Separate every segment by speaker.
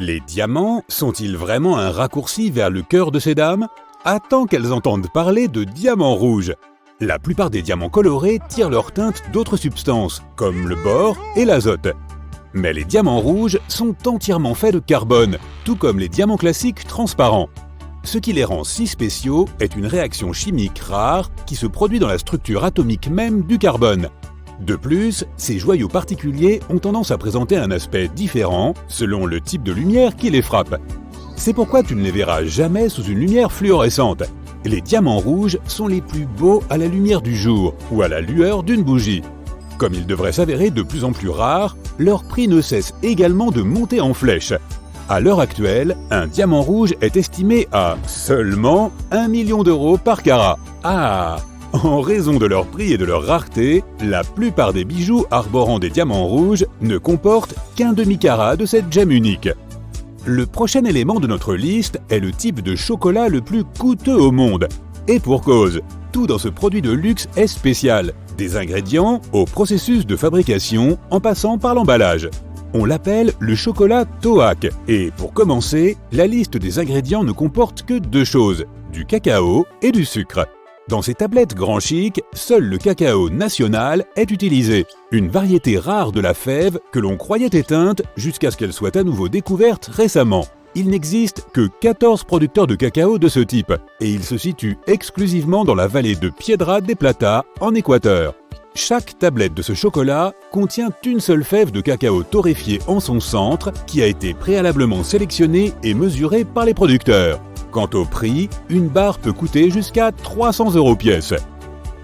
Speaker 1: Les diamants sont-ils vraiment un raccourci vers le cœur de ces dames? Attends qu'elles entendent parler de diamants rouges. La plupart des diamants colorés tirent leur teinte d'autres substances, comme le bore et l'azote. Mais les diamants rouges sont entièrement faits de carbone, tout comme les diamants classiques transparents. Ce qui les rend si spéciaux est une réaction chimique rare qui se produit dans la structure atomique même du carbone. De plus, ces joyaux particuliers ont tendance à présenter un aspect différent selon le type de lumière qui les frappe. C'est pourquoi tu ne les verras jamais sous une lumière fluorescente. Les diamants rouges sont les plus beaux à la lumière du jour ou à la lueur d'une bougie. Comme ils devraient s'avérer de plus en plus rares, leur prix ne cesse également de monter en flèche. À l'heure actuelle, un diamant rouge est estimé à seulement 1 million d'euros par carat. Ah! En raison de leur prix et de leur rareté, la plupart des bijoux arborant des diamants rouges ne comportent qu'un demi-carat de cette gemme unique. Le prochain élément de notre liste est le type de chocolat le plus coûteux au monde. Et pour cause, tout dans ce produit de luxe est spécial, des ingrédients au processus de fabrication en passant par l'emballage. On l'appelle le chocolat Tohac. Et pour commencer, la liste des ingrédients ne comporte que deux choses, du cacao et du sucre. Dans ces tablettes grand chic, seul le cacao national est utilisé, une variété rare de la fève que l'on croyait éteinte jusqu'à ce qu'elle soit à nouveau découverte récemment. Il n'existe que 14 producteurs de cacao de ce type, et ils se situent exclusivement dans la vallée de Piedra de Plata, en Équateur. Chaque tablette de ce chocolat contient une seule fève de cacao torréfié en son centre qui a été préalablement sélectionnée et mesurée par les producteurs. Quant au prix, une barre peut coûter jusqu'à 300 € pièce.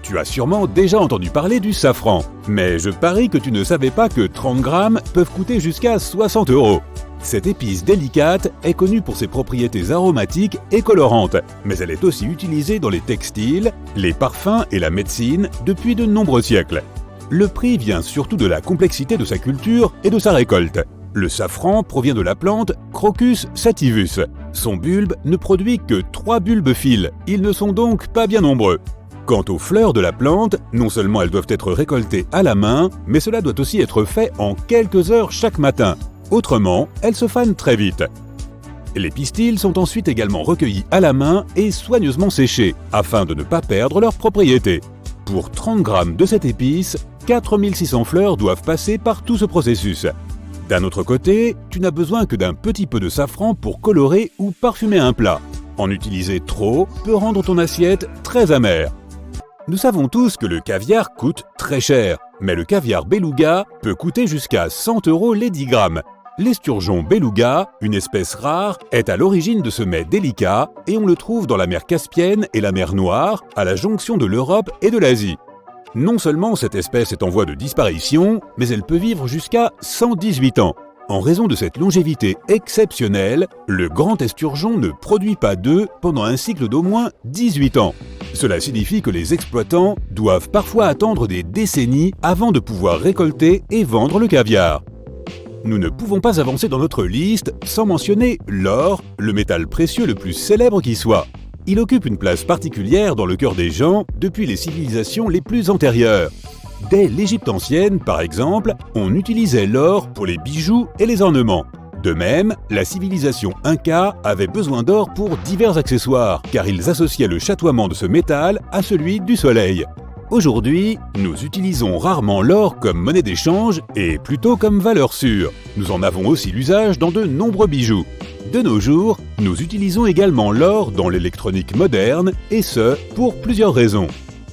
Speaker 1: Tu as sûrement déjà entendu parler du safran, mais je parie que tu ne savais pas que 30 grammes peuvent coûter jusqu'à 60 €. Cette épice délicate est connue pour ses propriétés aromatiques et colorantes, mais elle est aussi utilisée dans les textiles, les parfums et la médecine depuis de nombreux siècles. Le prix vient surtout de la complexité de sa culture et de sa récolte. Le safran provient de la plante Crocus sativus. Son bulbe ne produit que 3 bulbes fils, ils ne sont donc pas bien nombreux. Quant aux fleurs de la plante, non seulement elles doivent être récoltées à la main, mais cela doit aussi être fait en quelques heures chaque matin. Autrement, elles se fanent très vite. Les pistils sont ensuite également recueillis à la main et soigneusement séchés, afin de ne pas perdre leurs propriétés. Pour 30 grammes de cette épice, 4600 fleurs doivent passer par tout ce processus. D'un autre côté, tu n'as besoin que d'un petit peu de safran pour colorer ou parfumer un plat. En utiliser trop peut rendre ton assiette très amère. Nous savons tous que le caviar coûte très cher, mais le caviar beluga peut coûter jusqu'à 100 € les 10 grammes. L'esturgeon beluga, une espèce rare, est à l'origine de ce mets délicat et on le trouve dans la mer Caspienne et la mer Noire, à la jonction de l'Europe et de l'Asie. Non seulement cette espèce est en voie de disparition, mais elle peut vivre jusqu'à 118 ans. En raison de cette longévité exceptionnelle, le grand esturgeon ne produit pas d'œufs pendant un cycle d'au moins 18 ans. Cela signifie que les exploitants doivent parfois attendre des décennies avant de pouvoir récolter et vendre le caviar. Nous ne pouvons pas avancer dans notre liste sans mentionner l'or, le métal précieux le plus célèbre qui soit. Il occupe une place particulière dans le cœur des gens depuis les civilisations les plus antérieures. Dès l'Égypte ancienne, par exemple, on utilisait l'or pour les bijoux et les ornements. De même, la civilisation Inca avait besoin d'or pour divers accessoires, car ils associaient le chatoiement de ce métal à celui du soleil. Aujourd'hui, nous utilisons rarement l'or comme monnaie d'échange et plutôt comme valeur sûre. Nous en avons aussi l'usage dans de nombreux bijoux. De nos jours, nous utilisons également l'or dans l'électronique moderne, et ce, pour plusieurs raisons.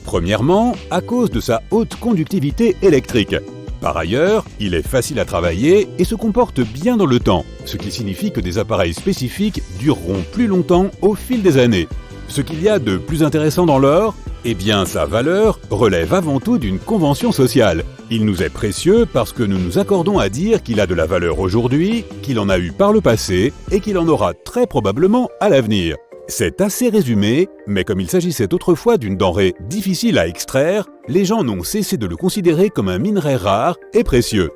Speaker 1: Premièrement, à cause de sa haute conductivité électrique. Par ailleurs, il est facile à travailler et se comporte bien dans le temps, ce qui signifie que des appareils spécifiques dureront plus longtemps au fil des années. Ce qu'il y a de plus intéressant dans l'or, eh bien sa valeur relève avant tout d'une convention sociale. Il nous est précieux parce que nous nous accordons à dire qu'il a de la valeur aujourd'hui, qu'il en a eu par le passé et qu'il en aura très probablement à l'avenir. C'est assez résumé, mais comme il s'agissait autrefois d'une denrée difficile à extraire, les gens n'ont cessé de le considérer comme un minerai rare et précieux.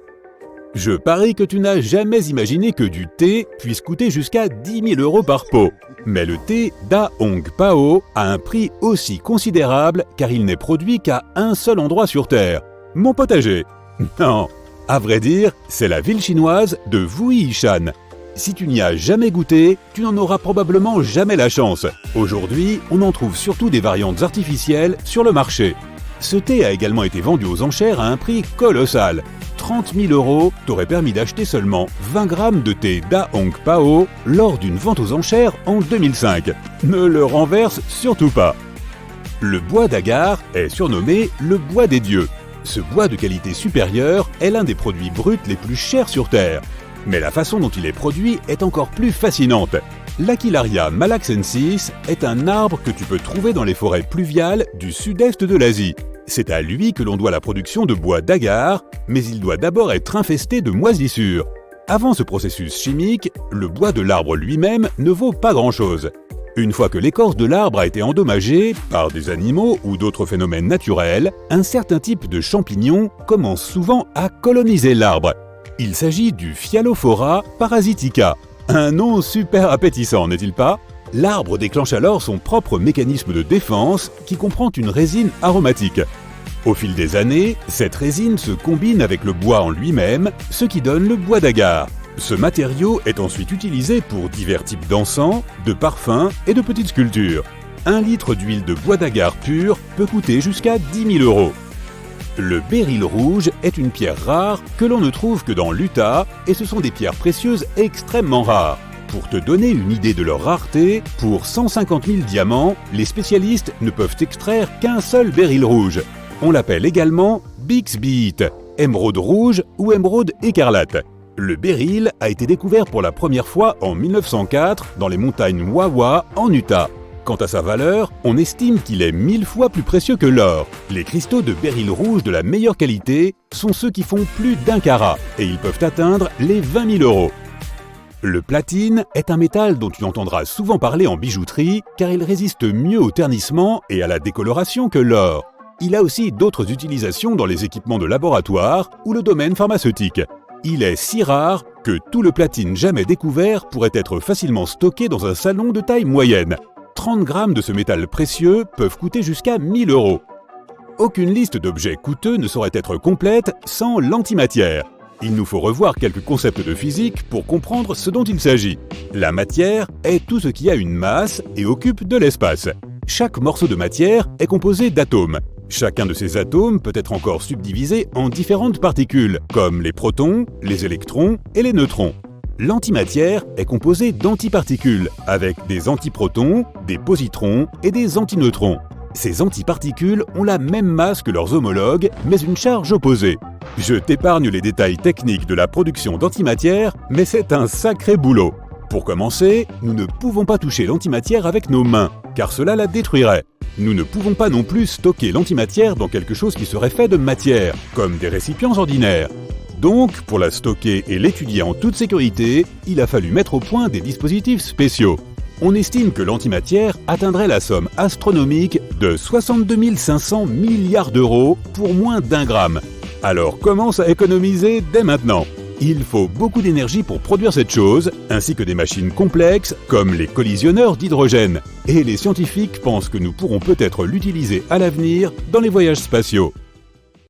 Speaker 1: Je parie que tu n'as jamais imaginé que du thé puisse coûter jusqu'à 10 000 € par pot. Mais le thé Da Hong Pao a un prix aussi considérable car il n'est produit qu'à un seul endroit sur Terre, mon potager. Non, à vrai dire, c'est la ville chinoise de Wuyi-Shan. Si tu n'y as jamais goûté, tu n'en auras probablement jamais la chance. Aujourd'hui, on en trouve surtout des variantes artificielles sur le marché. Ce thé a également été vendu aux enchères à un prix colossal. 30 000 € t'aurait permis d'acheter seulement 20 grammes de thé Da Hong Pao lors d'une vente aux enchères en 2005. Ne le renverse surtout pas. Le bois d'agar est surnommé le bois des dieux. Ce bois de qualité supérieure est l'un des produits bruts les plus chers sur Terre. Mais la façon dont il est produit est encore plus fascinante. L'Aquilaria malaxensis est un arbre que tu peux trouver dans les forêts pluviales du sud-est de l'Asie. C'est à lui que l'on doit la production de bois d'agar, mais il doit d'abord être infesté de moisissures. Avant ce processus chimique, le bois de l'arbre lui-même ne vaut pas grand-chose. Une fois que l'écorce de l'arbre a été endommagée par des animaux ou d'autres phénomènes naturels, un certain type de champignon commence souvent à coloniser l'arbre. Il s'agit du Phyllophora parasitica. Un nom super appétissant, n'est-il pas? L'arbre déclenche alors son propre mécanisme de défense qui comprend une résine aromatique. Au fil des années, cette résine se combine avec le bois en lui-même, ce qui donne le bois d'agar. Ce matériau est ensuite utilisé pour divers types d'encens, de parfums et de petites sculptures. 1 litre d'huile de bois d'agar pure peut coûter jusqu'à 10 000 €. Le béryl rouge est une pierre rare que l'on ne trouve que dans l'Utah et ce sont des pierres précieuses extrêmement rares. Pour te donner une idée de leur rareté, pour 150 000 diamants, les spécialistes ne peuvent extraire qu'un seul béryl rouge. On l'appelle également Bixbyite, émeraude rouge ou émeraude écarlate. Le béryl a été découvert pour la première fois en 1904 dans les montagnes Wawa en Utah. Quant à sa valeur, on estime qu'il est 1000 fois plus précieux que l'or. Les cristaux de béryl rouge de la meilleure qualité sont ceux qui font plus d'1 carat et ils peuvent atteindre les 20 000 €. Le platine est un métal dont tu entendras souvent parler en bijouterie car il résiste mieux au ternissement et à la décoloration que l'or. Il a aussi d'autres utilisations dans les équipements de laboratoire ou le domaine pharmaceutique. Il est si rare que tout le platine jamais découvert pourrait être facilement stocké dans un salon de taille moyenne. 30 grammes de ce métal précieux peuvent coûter jusqu'à 1000 €. Aucune liste d'objets coûteux ne saurait être complète sans l'antimatière. Il nous faut revoir quelques concepts de physique pour comprendre ce dont il s'agit. La matière est tout ce qui a une masse et occupe de l'espace. Chaque morceau de matière est composé d'atomes. Chacun de ces atomes peut être encore subdivisé en différentes particules, comme les protons, les électrons et les neutrons. L'antimatière est composée d'antiparticules, avec des antiprotons, des positrons et des antineutrons. Ces antiparticules ont la même masse que leurs homologues, mais une charge opposée. Je t'épargne les détails techniques de la production d'antimatière, mais c'est un sacré boulot. Pour commencer, nous ne pouvons pas toucher l'antimatière avec nos mains, car cela la détruirait. Nous ne pouvons pas non plus stocker l'antimatière dans quelque chose qui serait fait de matière, comme des récipients ordinaires. Donc, pour la stocker et l'étudier en toute sécurité, il a fallu mettre au point des dispositifs spéciaux. On estime que l'antimatière atteindrait la somme astronomique de 62 500 milliards d'euros pour moins d'1 gramme. Alors commence à économiser dès maintenant. Il faut beaucoup d'énergie pour produire cette chose, ainsi que des machines complexes comme les collisionneurs d'hydrogène. Et les scientifiques pensent que nous pourrons peut-être l'utiliser à l'avenir dans les voyages spatiaux.